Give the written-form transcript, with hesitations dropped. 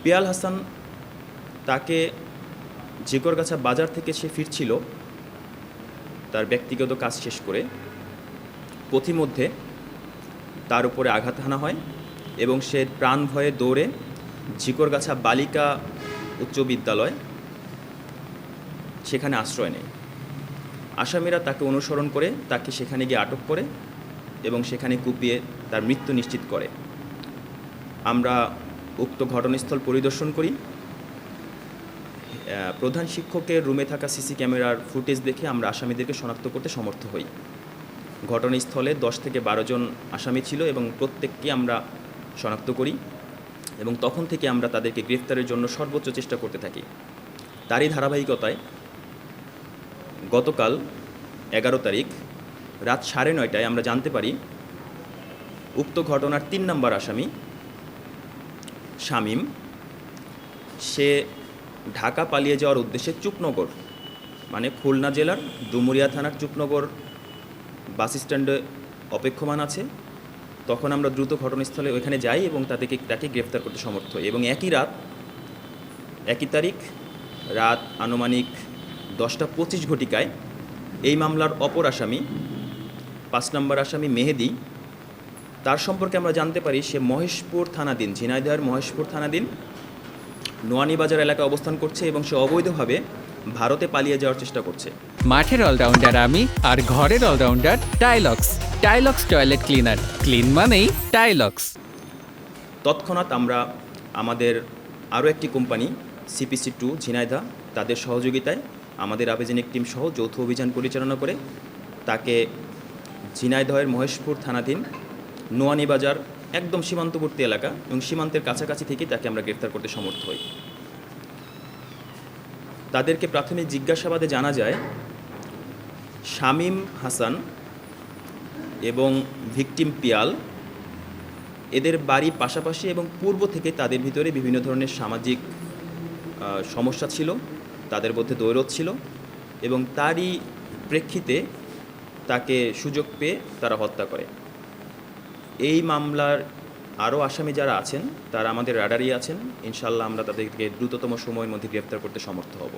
পিয়াল হাসান, তাকে জিকরগাছা বাজার থেকে সে ফিরছিল তার ব্যক্তিগত কাজ শেষ করে। পথিমধ্যে তার উপরে আঘাত হানা হয় এবং সে প্রাণ ভয়ে দৌড়ে ঝিকরগাছা বালিকা উচ্চ বিদ্যালয় সেখানে আশ্রয় নেয়। আসামিরা তাকে অনুসরণ করে তাকে সেখানে গিয়ে আটক করে এবং সেখানে কুপিয়ে তার মৃত্যু নিশ্চিত করে। আমরা উক্ত ঘটনাস্থল পরিদর্শন করি। প্রধান শিক্ষকের রুমে থাকা সিসি ক্যামেরার ফুটেজ দেখে আমরা আসামিদেরকে শনাক্ত করতে সমর্থ হই। ঘটনাস্থলে 10 থেকে 12 জন আসামি ছিল এবং প্রত্যেককে আমরা শনাক্ত করি এবং তখন থেকে আমরা তাদেরকে গ্রেফতারের জন্য সর্বোচ্চ চেষ্টা করতে থাকি। তারই ধারাবাহিকতায় গতকাল 11 তারিখ রাত 9:30টায় আমরা জানতে পারি উক্ত ঘটনার 3 নম্বর আসামি শামীম, সে ঢাকা পালিয়ে যাওয়ার উদ্দেশ্যে চুপনগর, মানে খুলনা জেলার ডুমুরিয়া থানার চুপনগর বাস স্ট্যান্ডে অপেক্ষমান আছে। তখন আমরা দ্রুত ঘটনাস্থলে ওইখানে যাই এবং তাকে গ্রেফতার করতে সমর্থ হই। এবং একই তারিখ রাত আনুমানিক 10:25 ঘটিকায় এই মামলার অপর আসামি 5 নম্বর আসামি মেহেদি, তার সম্পর্কে আমরা জানতে পারি সে মহেশপুর থানাধীন, ঝিনাইদহের মহেশপুর থানাধীন নোয়ানীবাজার এলাকায় অবস্থান করছে এবং সে অবৈধভাবে ভারতে পালিয়ে যাওয়ার চেষ্টা করছে। মাঠের অলরাউন্ডার আমি, আর ঘরের allrounder Tylox. Tylox toilet cleaner, clean মানেই টাইলক্স। তৎক্ষণাৎ আমরা আমাদের আরও একটি কোম্পানি CPC2 ঝিনাইদহ, তাদের সহযোগিতায় আমাদের আবেদনিক টিম সহ যৌথ অভিযান পরিচালনা করে তাকে ঝিনাইদহের মহেশপুর থানাধীন নোয়ানীবাজার একদম সীমান্তবর্তী এলাকা এবং সীমান্তের কাছাকাছি থেকে তাকে আমরা গ্রেফতার করতে সমর্থ হই। তাদেরকে প্রাথমিক জিজ্ঞাসাবাদে জানা যায় শামীম হাসান এবং ভিকটিম পিয়াল, এদের বাড়ি পাশাপাশি এবং পূর্ব থেকে তাদের ভিতরে বিভিন্ন ধরনের সামাজিক সমস্যা ছিল, তাদের মধ্যে দ্বৈরথ ছিল এবং তারই প্রেক্ষিতে তাকে সুযোগ পেয়ে তারা হত্যা করে। এই মামলার আরও আসামি যারা আছেন তারা আমাদের রাডারই আছেন। ইনশাল্লাহ আমরা তাদেরকে দ্রুততম সময়ের মধ্যে গ্রেফতার করতে সমর্থ হব।